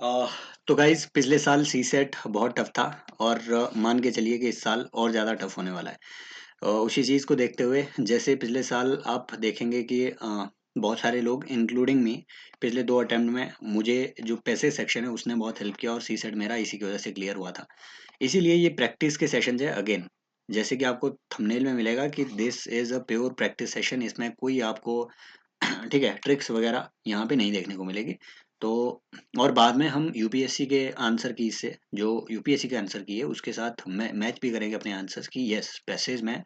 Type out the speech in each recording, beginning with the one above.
अ, तो गाइज़ पिछले साल सीसेट बहुत टफ था और मान के चलिए कि इस साल और ज़्यादा टफ होने वाला है। उसी चीज़ को देखते हुए जैसे पिछले साल आप देखेंगे कि बहुत सारे लोग इंक्लूडिंग मी पिछले 2 अटेम्प्ट में मुझे जो पैसे सेक्शन है उसने बहुत हेल्प किया और सीसेट मेरा इसी की वज़ह से क्लियर हुआ था। इसीलिए ये प्रैक्टिस के सेशंस है अगेन, जैसे कि आपको थंबनेल में मिलेगा कि this is a pure practice session. इसमें कोई आपको ठीक है, ट्रिक्स वगैरह यहाँ पे नहीं देखने को मिलेगी। तो और बाद में हम यूपीएससी के आंसर की से जो यूपीएससी के आंसर की है उसके साथ मैच भी करेंगे अपने आंसर्स की। यस, पैसेज में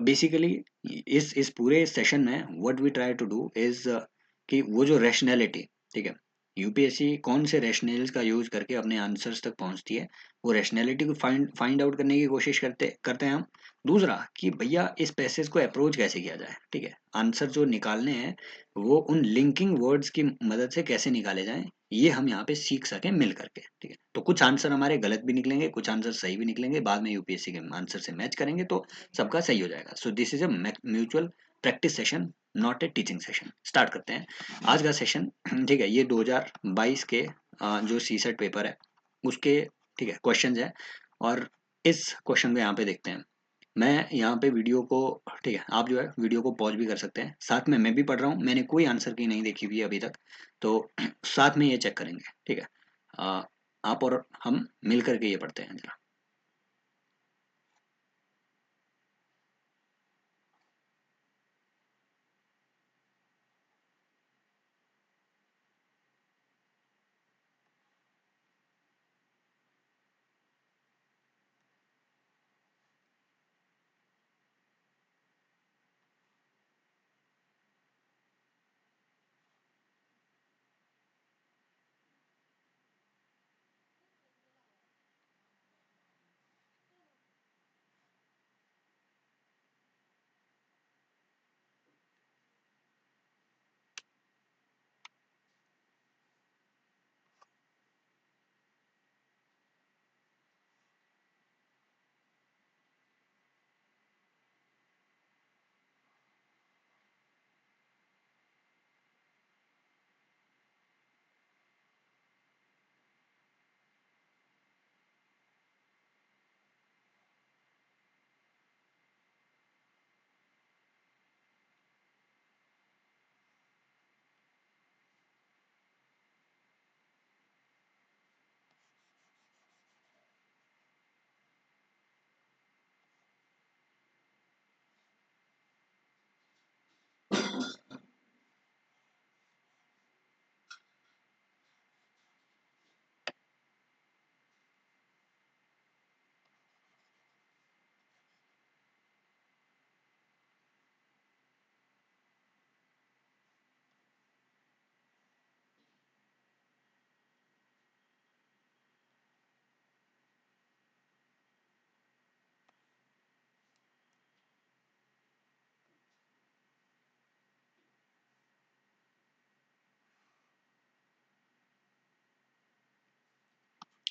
बेसिकली इस पूरे सेशन में what we try to do is कि वो जो रैशनैलिटी, ठीक है, यूपीएससी कौन से रैशनल्स का यूज करके अपने आंसर्स तक पहुंचती है, वो रैशनैलिटी को फाइंड फाइंड आउट करने की कोशिश करते करते हैं हम। दूसरा कि भैया इस पैसेज को अप्रोच कैसे किया जाए, ठीक है, आंसर जो निकालने हैं वो उन लिंकिंग वर्ड्स की मदद से कैसे निकाले जाएं, ये हम यहाँ पे सीख सकें मिल करके। ठीक है, तो कुछ आंसर हमारे गलत भी निकलेंगे, कुछ आंसर सही भी निकलेंगे, बाद में यूपीएससी के आंसर से मैच करेंगे तो सबका सही हो जाएगा। So this is a mutual practice session, not a teaching session. Start करते हैं आज का सेशन। ठीक है, ये 2022 के जो सी सेट पेपर है उसके, ठीक है, क्वेश्चन है और इस क्वेश्चन को यहाँ पे देखते हैं। मैं यहाँ पे वीडियो को, ठीक है, आप जो है वीडियो को पॉज भी कर सकते हैं, साथ में मैं भी पढ़ रहा हूँ, मैंने कोई आंसर की नहीं देखी हुई है अभी तक, तो साथ में ये चेक करेंगे। ठीक है, आप और हम मिल करके ये पढ़ते हैं जरा।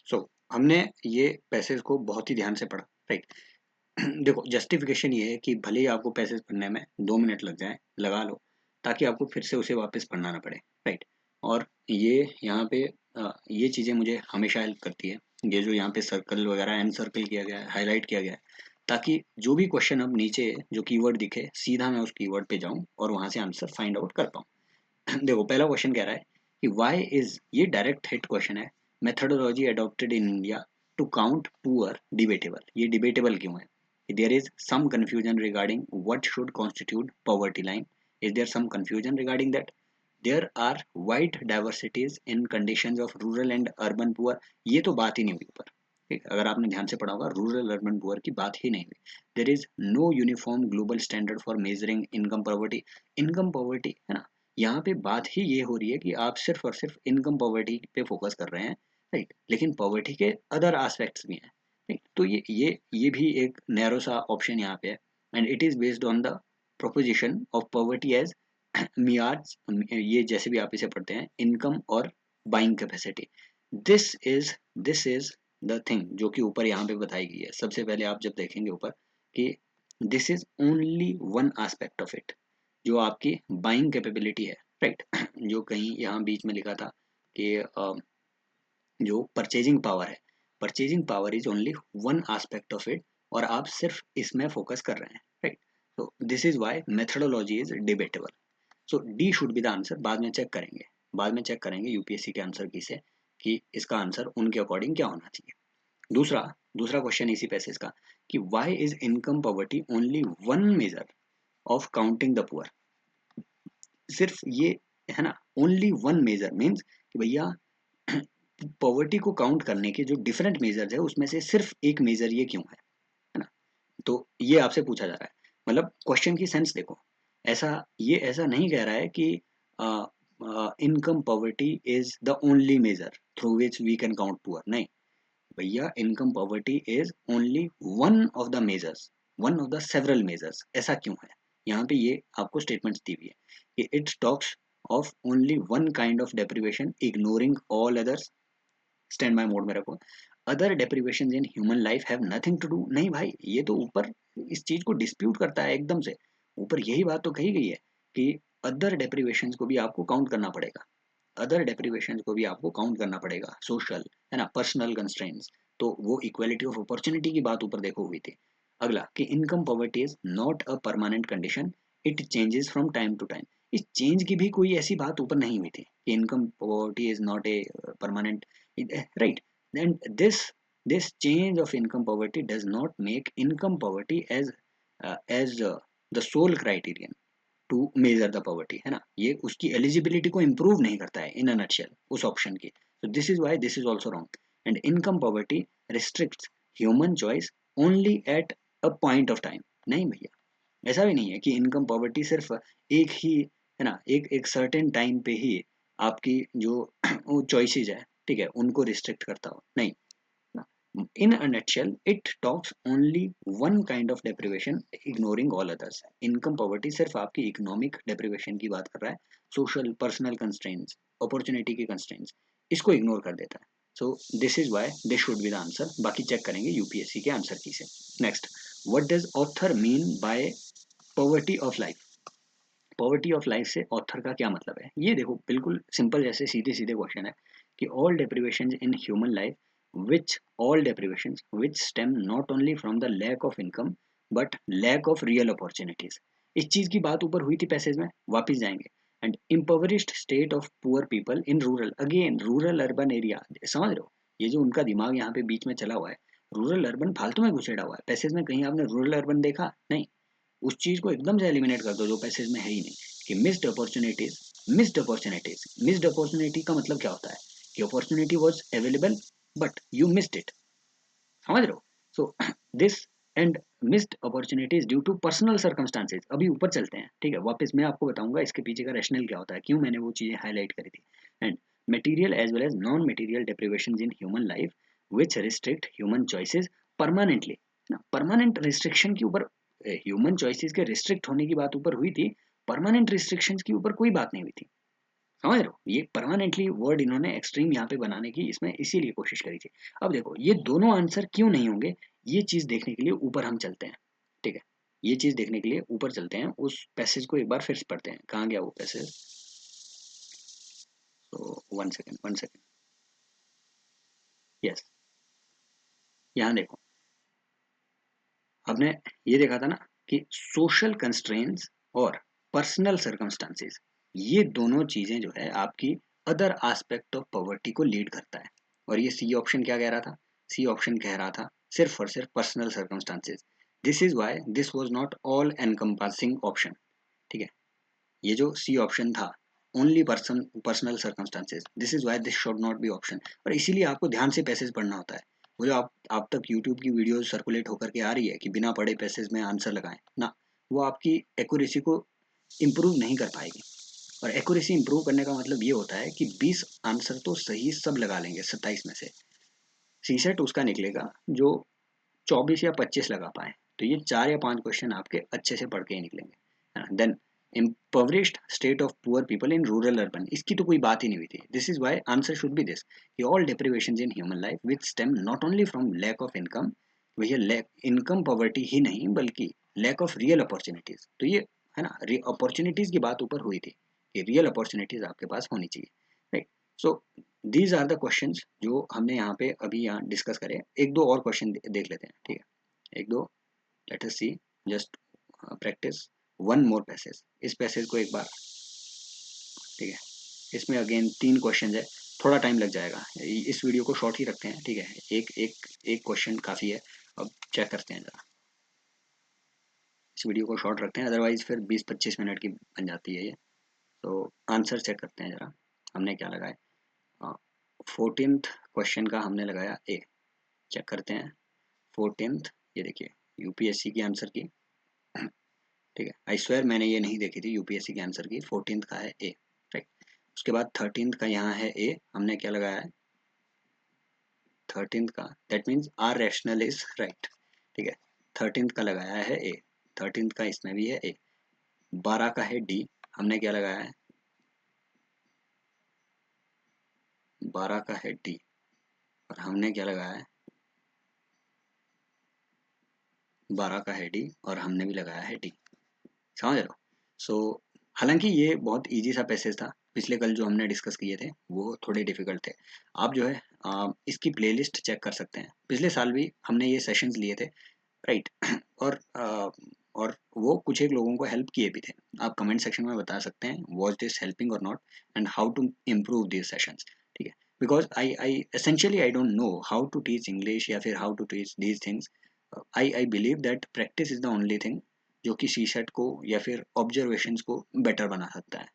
सो हमने ये पैसेज को बहुत ही ध्यान से पढ़ा, राइट। देखो, जस्टिफिकेशन ये है कि भले ही आपको पैसेज पढ़ने में 2 मिनट लग जाए, लगा लो, ताकि आपको फिर से उसे वापस पढ़ना ना पड़े, राइट। और ये यहाँ पे ये चीज़ें मुझे हमेशा हेल्प करती है, ये जो यहाँ पे सर्कल वगैरह एन सर्कल किया गया है, हाईलाइट किया गया है, ताकि जो भी क्वेश्चन अब नीचे जो कीवर्ड दिखे सीधा मैं उस कीवर्ड पे जाऊँ और वहाँ से आंसर फाइंड आउट कर पाऊँ। देखो, पहला क्वेश्चन कह रहा है कि व्हाई इज, ये डायरेक्ट हिट क्वेश्चन है, methodology adopted in India to count poor debatable, ये डिबेटेबल क्यों है? There is some confusion regarding what should constitute poverty line, is there some confusion regarding that? There are wide diversities in conditions of rural and urban poor, ये तो बात ही नहीं हुई ऊपर। ठीक, अगर आपने ध्यान से पढ़ा होगा, रूरल अर्बन पुअर की बात ही नहीं हुई। There is no uniform global standard for measuring income poverty, income poverty है ना, यहाँ पे बात ही ये हो रही है कि आप सिर्फ और सिर्फ इनकम पॉवर्टी पे फोकस कर रहे हैं, राइट, लेकिन पॉवर्टी के अदर एस्पेक्ट्स भी हैं, राइट। तो ये भी एक नैरो सा ऑप्शन यहाँ पे है, and it is based on the proposition of poverty as measures, ये जैसे भी आप इसे पढ़ते हैं, इनकम और buying capacity. This is this is the thing जो कि ऊपर यहाँ पे बताई गई है। सबसे पहले आप जब देखेंगे ऊपर कि this is only one aspect of it, जो आपकी बाइंग कैपेबिलिटी है, राइट। जो कहीं यहाँ बीच में लिखा था कि जो परचेजिंग पावर है, purchasing power is only one aspect of it, और आप सिर्फ इसमें फोकस कर रहे हैं, राइट। तो this is why methodology is debatable. So D should be the answer. बाद में चेक करेंगे, बाद में चेक करेंगे यूपीएससी के आंसर की से कि इसका आंसर उनके अकॉर्डिंग क्या होना चाहिए। दूसरा दूसरा क्वेश्चन इसी पैसेज का कि why is income poverty only one measure of counting the poor. सिर्फ ये है ना, ओनली वन मेजर मीन्स कि भैया पॉवर्टी को काउंट करने के जो डिफरेंट मेजर्स है उसमें से सिर्फ एक मेजर ये क्यों है ना। तो ये आपसे पूछा जा रहा है, मतलब क्वेश्चन की सेंस देखो, ऐसा ये ऐसा नहीं कह रहा है कि income poverty is the only measure through which we can count poor, नहीं भैया, income poverty is only one of the measures, one of the several measures. ऐसा क्यों है, यहाँ पे ये आपको स्टेटमेंट दी हुई है कि it talks of only one kind of deprivation ignoring all others. Stand by mode में रखो। Other deprivation in human life have nothing to do, नहीं भाई, ये तो ऊपर इस चीज को डिस्प्यूट करता है एकदम से। ऊपर यही बात तो कही गई है कि अदर डेप्रिवेशन को भी आपको काउंट करना पड़ेगा, अदर डेप्रिवेशन को भी आपको काउंट करना पड़ेगा, सोशल है ना, पर्सनल कंस्ट्रेंट्स। तो वो इक्वालिटी ऑफ अपॉर्चुनिटी की बात ऊपर देखो हुई थी। अगला कि income poverty is not a permanent condition, it changes from time to time. इस चेंज की भी कोई ऐसी बात ऊपर नहीं हुई थी कि income poverty is not a permanent, right, and this change of income poverty does not make income poverty as the sole criterion to measure the poverty, है ना, ये उसकी एलिजिबिलिटी को इम्प्रूव नहीं करता है इन अ नटशेल उस ऑप्शन की। तो this is why this is also wrong. And income poverty restricts human choice only at a point of time, नहीं भैया, ऐसा भी नहीं है कि इनकम पॉवर्टी सिर्फ एक ही है ना, एक एक सर्टेन टाइम पे ही आपकी जो चॉइसेस है, ठीक है, उनको रिस्ट्रिक्ट करता हो, नहीं। In a nutshell, it talks only one kind of deprivation, ignoring all others. Income poverty सिर्फ आपकी इकोनॉमिक deprivation की बात कर रहा है, सोशल पर्सनल कंस्ट्रेंट्स, अपॉर्चुनिटी की कंस्ट्रेंट्स, इसको इग्नोर कर देता है। So this is why this should be the answer. बाकी चेक करेंगे यूपीएससी के आंसर की से। Next, what does author mean by poverty of life. Poverty of life से ऑथर का क्या मतलब है, ये देखो बिल्कुल सिंपल, जैसे सीधे सीधे क्वेश्चन है कि all deprivation in human life which all deprivation which stem not only from the lack of income but lack of real opportunities. इस चीज की बात ऊपर हुई थी पैसेज में, वापस जाएंगे। And impoverished state of poor people in rural, again rural urban area, समझ रहे हो, ये जो उनका दिमाग यहाँ पे बीच में चला हुआ है, रूरल अर्बन फालतू में घुसेड़ा हुआ है पैसेज में, कहीं आपने रूरल अर्बन देखा नहीं, उस चीज को एकदम से एलिमिनेट कर दो जो पैसेज में है ही नहीं। कि missed opportunities, missed opportunities, missed opportunity का मतलब क्या होता है कि opportunity was available but you missed it, समझ रहे हो। So this and missed opportunities due to personal circumstances. अभी ऊपर चलते हैं, ठीक है, वापस मैं आपको बताऊंगा इसके पीछे का रैशनल क्या होता है, क्यों मैंने वो चीजें हाईलाइट करी थी। And material as well as non material deprivation in human life which restrict human choices permanently ना। परमानेंट रिस्ट्रिक्शन के ऊपर, ह्यूमन चॉइसेस के रिस्ट्रिक्ट होने की बात ऊपर हुई थी, परमानेंट रिस्ट्रिक्शंस की ऊपर कोई बात नहीं हुई थी, समझ रहे हो। ये परमानेंटली वर्ड इन्होंने एक्सट्रीम यहाँ पे बनाने की इसमें इसीलिए कोशिश करी थी। अब देखो ये दोनों आंसर क्यों नहीं होंगे, ये चीज देखने के लिए ऊपर हम चलते हैं, ठीक है, ये चीज देखने के लिए ऊपर चलते हैं, उस पैसेज को एक बार फिर से पढ़ते हैं, कहाँ गया वो पैसेज। तो one second, one second, yes, यहाँ देखो, हमने ये देखा था ना कि सोशल कंस्ट्रेंट्स और पर्सनल सर्कमस्टांसेस, ये दोनों चीजें जो है आपकी अदर एस्पेक्ट ऑफ पॉवर्टी को लीड करता है। और ये सी ऑप्शन क्या कह रहा था, सी ऑप्शन कह रहा था सिर्फ और सिर्फ personal circumstances. This is why this was not all encompassing option, ठीक है, ये जो सी ऑप्शन था only personal circumstances, this is why this should not be option. और इसीलिए आपको ध्यान से पैसेज पढ़ना होता है। वो जो आप तक यूट्यूब की वीडियो सर्कुलेट होकर के आ रही है कि बिना पढ़े पैसेज में आंसर लगाएं ना, वो आपकी एक्यूरेसी को इम्प्रूव नहीं कर पाएगी। और एक्यूरेसी इंप्रूव करने का मतलब ये होता है कि 20 आंसर तो सही सब लगा लेंगे 27 में से, सी सेट उसका निकलेगा जो 24 या 25 लगा पाए। तो ये 4 या 5 क्वेश्चन आपके अच्छे से पढ़ के ही निकलेंगे। Then impoverished state of poor people in rural urban, इसकी तो कोई बात ही नहीं हुई थी। This is why answer should be this कि all deprivations in human life which stem not only from lack of income, भैया लैक इनकम पॉवर्टी ही नहीं बल्कि लैक ऑफ रियल अपॉर्चुनिटीज। तो ये है ना, अपॉर्चुनिटीज की बात ऊपर हुई थी कि रियल अपॉर्चुनिटीज आपके पास होनी चाहिए, right. So these are the questions जो हमने यहाँ पे अभी यहाँ डिस्कस करे। एक दो और क्वेश्चन देख लेते हैं, ठीक है, एक दो, let us see, just practice one more passage. इस पैसेज को एक बार, ठीक है, इसमें अगेन 3 क्वेश्चन है, थोड़ा टाइम लग जाएगा, इस वीडियो को शॉर्ट ही रखते हैं, ठीक है, एक एक एक क्वेश्चन काफ़ी है। अब चेक करते हैं ज़रा, इस वीडियो को शॉर्ट रखते हैं, अदरवाइज फिर 20-25 मिनट की बन जाती है ये। तो आंसर चेक करते हैं ज़रा, हमने क्या लगाया। 14th क्वेश्चन का हमने लगाया ए, चेक करते हैं 14th, ये देखिए यूपीएससी की आंसर की, ठीक है, आई स्वेयर मैंने ये नहीं देखी थी यूपीएससी के आंसर की। 14th का है ए, राइट। उसके बाद 13th का यहाँ है ए, हमने क्या लगाया है 13th का, that means our rationale is right, ठीक है। 13th का लगाया है ए, 13th का इसमें भी है ए। 12 का है डी, हमने क्या लगाया है 12 का है डी, और हमने क्या लगाया है 12 का है डी, और हमने भी लगाया है डी, समझ रहे हो। सो हालांकि ये बहुत इजी सा पैसेज था, पिछले कल जो हमने डिस्कस किए थे वो थोड़े डिफिकल्ट थे। आप जो है इसकी प्लेलिस्ट चेक कर सकते हैं, पिछले साल भी हमने ये सेशंस लिए थे, राइट। और वो कुछ एक लोगों को हेल्प किए भी थे। आप कमेंट सेक्शन में बता सकते हैं वॉज दिस हेल्पिंग और not, and how to improve this sessions, ठीक है। Because I essentially I don't know how to teach English या फिर how to teach these things. I believe that practice is the only thing जो कि सी set को या फिर observations को बेटर बना सकता है।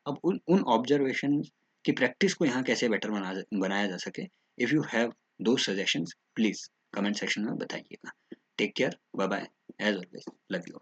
अब उन ऑब्जर्वेशन की प्रैक्टिस को यहाँ कैसे बेटर बनाया जा सके, if you have though suggestions please comment section में बताइएगा। Take care, bye bye, as always love you.